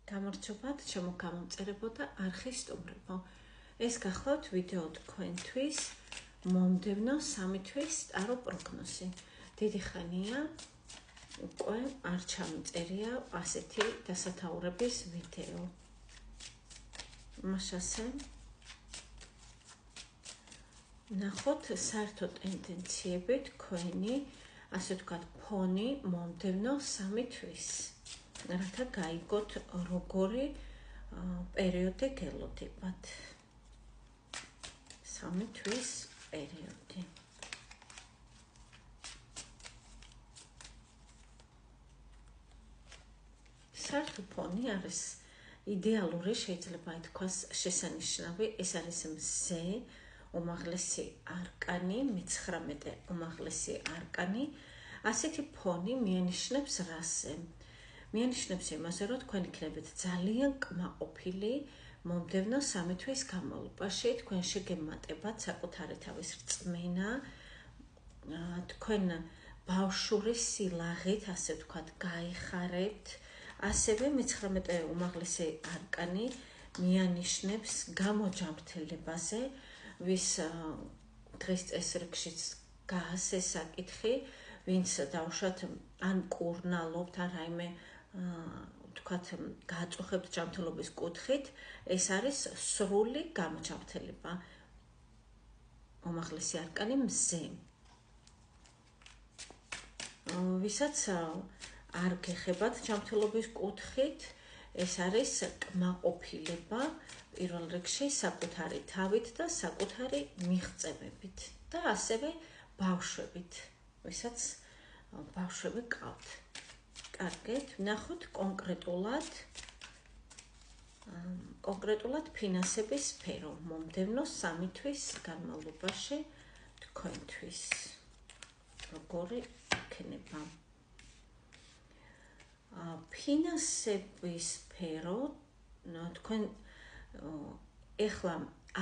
გამარჯობათ, ჩემო გამომწერებო და არხის სტუმრებო. ეს გახლავთ ვიდეო თქვენთვის მომდევნო 3 თვის ტარო პროგნოზი. დიდი ხანია უკვე არ ჩამწერია ასეთი დასათაურების ვიდეო. მაშასე ნახოთ საერთო ტენდენციები თქვენი, ასე ვთქვათ, ფონი მომდევნო 3 თვის. რათა გაიგოთ როგორი პერიოდი გელოდებათ. 3 თვის პერიოდი. საერთო ფონი არის იდეალური, შეიძლება ითქვას შესანიშნავი, ეს არის მზე, უმაღლესი არკანი, მე-19 უმაღლესი არკანი. ასეთი ფონი მიანიშნებს რასზე? მიანიშნებს იმაზე, რომ თქვენ იქნებით ძალიან კმაყოფილი მომდევნო 3 თვის განმავლობაში, თქვენ შეგემატებათ საკუთარი თავის რწმენა, თქვენ ბავშვური სილაღით, ასე ვთქვათ, გაიხარებთ. ასევე მე-19 უმაღლესი არკანი მიანიშნებს გამოჯამრთელებაზე, ვის დღის წესრიგშიც გას ეს საკითხი, ვინც დავუშვათ ან კურნალობთ, ან რაიმე ვთქვათ, გააწუხებთ ჯანმრთელობის კუთხით, ეს არის სრული გამოჯამრთელება. უმაღლესი არკანი მზე. ვისაც არ გეხებათ ჯანმრთელობის კუთხით, ეს არის კმაყოფილება პირველ რიგში საკუთარი თავით და საკუთარი მიღწევებით და ასევე ბავშვებით, ვისაც ბავშვები ყავთ. კარგით, ნახოთ კონკრეტულად ფინანსების სფერო მომდევნო 3 თვის განმავლობაში თქვენთვის. როგორი იქნება? ფინანსების სფერო, თქვენ ეხლა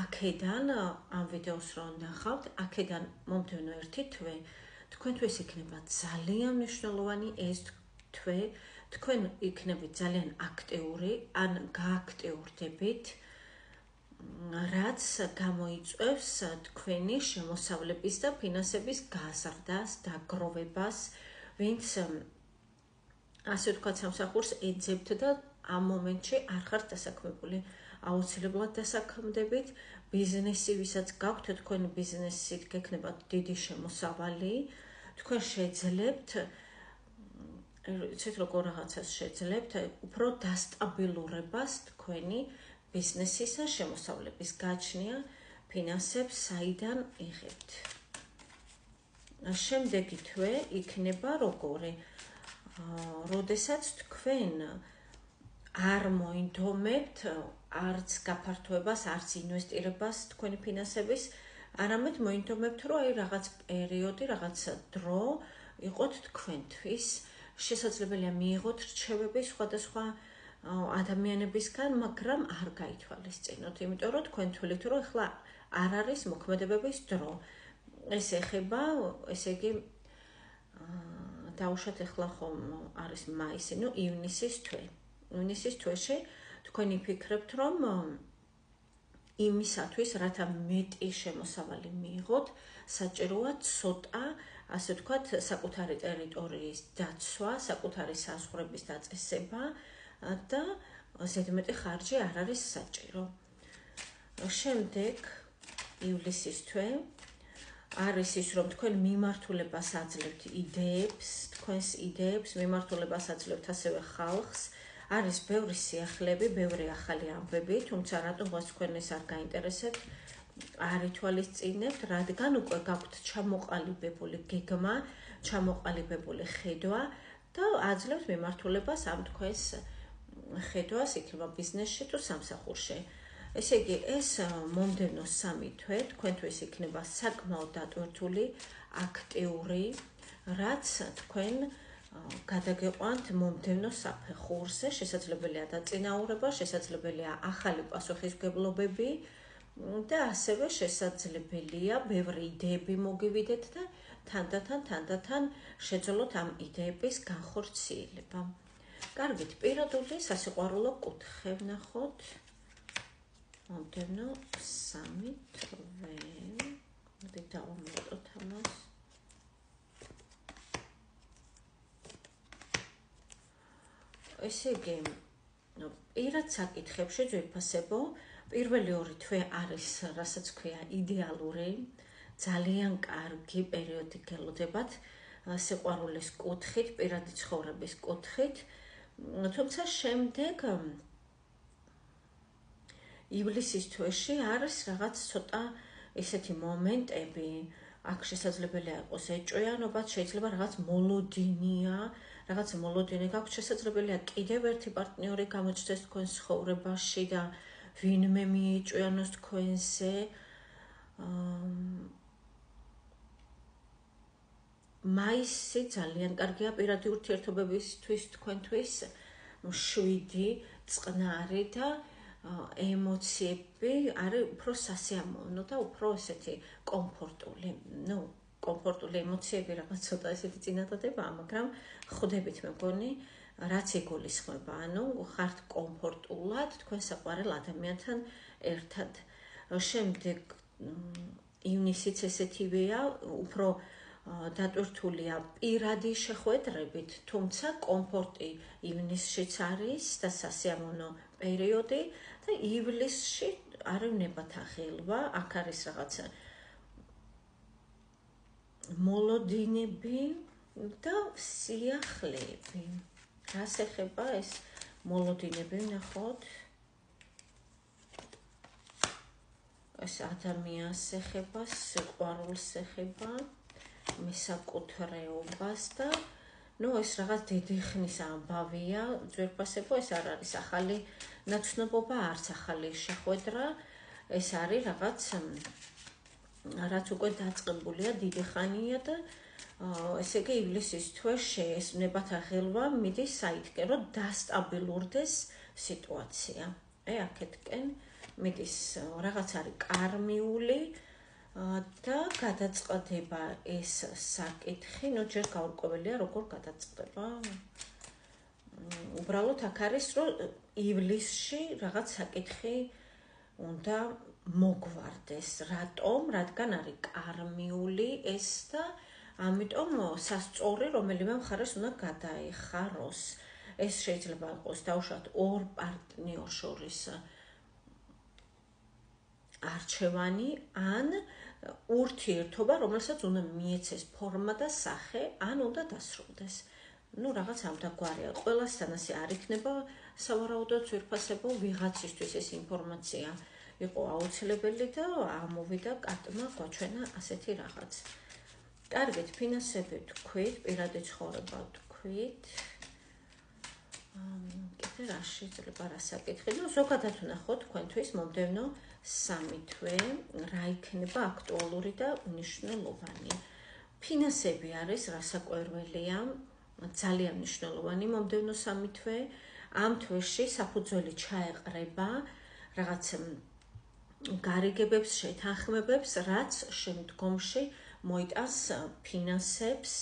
აქედან ამ ვიდეოს რო ნახავთ, აქედან მომდევნო 1 თვე თქვენთვის იქნება ძალიან მნიშვნელოვანი ეს თვე, თქვენ იქნებით ძალიან აქტიური, ან გააქტიურდებით, რაც გამოიწვევს თქვენი შემოსავლების და ფინანსების გაზრდას, დაგროვებას, ვინც ასე ვთქვათ, სამსახურს ეძებთ და ამ მომენტში არ ხართ დასაქმებული. აუცილებლად დასაქმდებით, ბიზნესი, ვისაც გაქვთ, თქვენი ბიზნესით გექნებათ დიდი შემოსავალი, თქვენ შეძლებთ, იცით როგორ რაღაცას შეძლებთ, უფრო დასტაბილურებას თქვენი ბიზნესის და შემოსავლების გაჩნია, ფინანსებს საიდან იღებთ. შემდეგი თვე იქნება როგორი? როდესაც თქვენ არ მოინდომებთ არც გაფართოებას, არც ინვესტირებას თქვენი ფინანსების, არამედ მოინდომებთ, რომ რაღაც პერიოდი, რაღაც დრო იყოთ თქვენთვის. შესაძლებელია მიიღოთ რჩევები სხვადასხვა ადამიანებისგან, მაგრამ არ გაითვალისწინოთ, იმიტომ რომ თქვენ თვლით, რომ ეხლა არ არის მოქმედებების დრო. ეს ეხება, ესე იგი, დავუშვათ ეხლა ხომ არის მაისი, ივნისის თვე. ივნისის თვეში თქვენ იფიქრებთ, რომ იმისათვის, რათა მეტი შემოსავალი მიიღოთ, საჭიროა ცოტა, ასე ვთქვათ, საკუთარი ტერიტორიის დაცვა, საკუთარი საზღვრების დაწესება და ზედმეტი ხარჯი არ არის საჭირო. შემდეგ ივლისის თვე არის ის, რომ თქვენ მიმართულებას აძლევთ იდეებს, თქვენს იდეებს, მიმართულებას აძლევთ ასევე ხალხს, არის ბევრი სიახლეები, ბევრი ახალი ამბები, თუმცა რატომღაც თქვენ ეს არ გაინტერესებთ, არ ითვალისწინებთ, რადგან უკვე გაქვთ ჩამოყალიბებული გეგმა, ჩამოყალიბებული ხედვა და აძლევთ მიმართულებას ამ თქვენს ხედვას, იქნება ბიზნესში თუ სამსახურში. ესე იგი, ეს მომდევნო 3 თვე თქვენთვის იქნება საკმაოდ დატვირთული, აქტიური, რაც თქვენ გადაგეყვანთ მომდევნო საფეხურზე, შესაძლებელია დაწინაურება, შესაძლებელია ახალი პასუხისმგებლობები და ასევე შესაძლებელია ბევრი იდეები მოგივიდეთ და თანდათან შეძლოთ ამ იდეების განხორციელება. კარგით, პირადული სასიყვარულო კუთხე ვნახოთ. მომდევნო 3 თვე. მოდით დავამატოთ ამას. ესე იგი, პირად საკითხებში ძვირფასებო, პირველი 2 თვე არის, რასაც ქვია, იდეალური, ძალიან კარგი პერიოდი გელოდებათ სიყვარულის კუთხით, პირადი ცხოვრების კუთხით, თუმცა შემდეგ ივლისის თვეში არის რაღაც ცოტა ესეთი მომენტები, აქ შესაძლებელია იყოს ეჭვიანობაც, შეიძლება რაღაც მოლოდინია, რაღაც მოლოდინი გაქვთ, შესაძლებელია კიდევ ერთი პარტნიორი გამოჩნდეს თქვენ ცხოვრებაში და ვინმე მიეჭვიანოს თქვენზე. მაისი ძალიან კარგია პირადი ურთიერთობებისთვის თქვენთვის, 7 წყნარი და ემოციები არის უფრო სასიამოვნო და უფრო ესეთი კომფორტული. კომფორტული ემოციები რაღაც ცოტა ესეთი წინადადებაა, მაგრამ ხვდებით მე მგონი, რაც იგულისხმება, ხართ კომფორტულად თქვენ საყვარელ ადამიანთან ერთად. შემდეგ ივნისიც ესეთივეა, უფრო დატვირთულია პირადი შეხვედრებით, თუმცა კომფორტი ივნისშიც არის და სასიამოვნო პერიოდი და ივლისში არის ნებათაღელვა, აქ არის რაღაცა მოლოდინები და სიახლეები. რას ეხება ეს მოლოდინები, ნახოთ. ეს ადამიანს ეხება, სიყვარულს ეხება, მესაკუთრეობას და ეს რაღაც დიდი ხნის ამბავია, ძვირფასებო, ეს არ არის ახალი ნაცნობობა, არც ახალი შეხვედრა, ეს არის რაც უკვე დაწყებულია დიდი ხანია და ესე იგი ივლისის თვეში ეს ნებათაღელვა მიდის საითკენ, რომ დასტაბილურდეს სიტუაცია. აქეთკენ მიდის რაღაც არის კარმიული და გადაწყდება ეს საკითხი, ჯერ გაურკვეველია როგორ გადაწყდება. უბრალოდ აქ არის, რომ ივლისში რაღაც საკითხი უნდა მოგვარდეს. რატომ? რადგან არის კარმიული ეს და ამიტომ სასწორი რომელიმე მხარეს უნდა გადაეხაროს. ეს შეიძლება იყოს დაუშვათ 2 პარტნიორ შორის არჩევანი, ან ურთიერთობა, რომელსაც უნდა მიეცეს ფორმა და სახე, ან უნდა დასრულდეს. რაღაც ამდაგვარია. ყველასთან ასე არ იქნება სავარაუდოდ ძვირფასებო, ვიღაცისთვის ეს ინფორმაცია იყო აუცილებელი და ამოვიდა კატმა გვაჩვენა ასეთი რაღაც. კარგით, ფინანსები თქვით, პირადი ცხოვრება თქვით. კიდე რა შეიძლება რა საკითხი? ზოგადად ვნახოთ თქვენთვის მომდევნო 3 თვე, რა იქნება აქტუალური და მნიშვნელოვანი. ფინანსები არის რასაკვირველია, ძალიან მნიშვნელოვანი მომდევნო 3 თვე. ამ თვეში საფუძველი ჩაეყრება რაღაც გარიგებებს, შეთანხმებებს, რაც შემდგომში მოიტანს ფინანსებს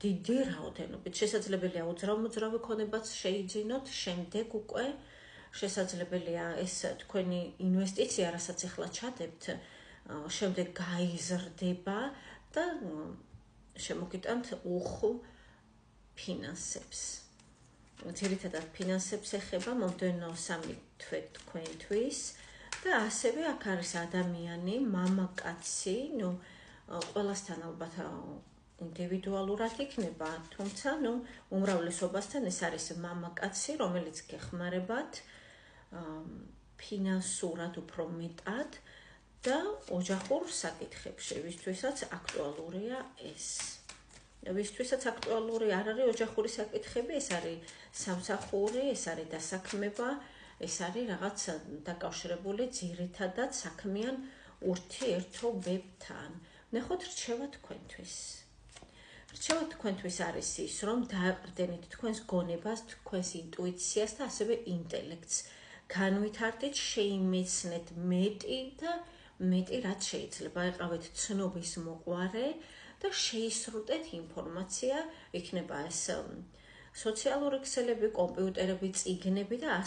დიდი რაოდენობით. შესაძლებელია უძრავ-მოძრავი ქონებაც შეიძინოთ, შემდეგ უკვე შესაძლებელია ეს თქვენი ინვესტიცია, რასაც ახლა ჩადებთ, შემდეგ გაიზრდება და შემოგიტანთ უხვ ფინანსებს. ძირითადად ფინანსებს ეხება მომდევნო 3 თვე თქვენთვის და ასევე აქ არის ადამიანი, მამაკაცი, ყველასთან ალბათ ინდივიდუალურად იქნება, თუმცა უმრავლესობასთან ეს არის მამაკაცი, რომელიც გეხმარებათ ფინანსურად უფრო მეტად და ოჯახურ საკითხებში, ვისთვისაც აქტუალურია ეს. ვისთვისაც აქტუალური არ არის ოჯახური საკითხები, ეს არის სამსახური, ეს არის დასაქმება, ეს არის რაღაც დაკავშირებული ძირითადად საქმიან ურთიერთობებთან. ნახოთ რჩევა თქვენთვის. რჩევა თქვენთვის არის ის, რომ დააყრდენით თქვენს გონებას, თქვენს ინტუიციას და ასევე ინტელექტს. განვითარდით, შეიმეცნეთ მეტი და მეტი რაც შეიძლება. იყავით ცნობის მოყვარე და შეისრულდეთ ინფორმაცია, იქნება ეს სოციალური ქსელები, კომპიუტერები, წიგნები და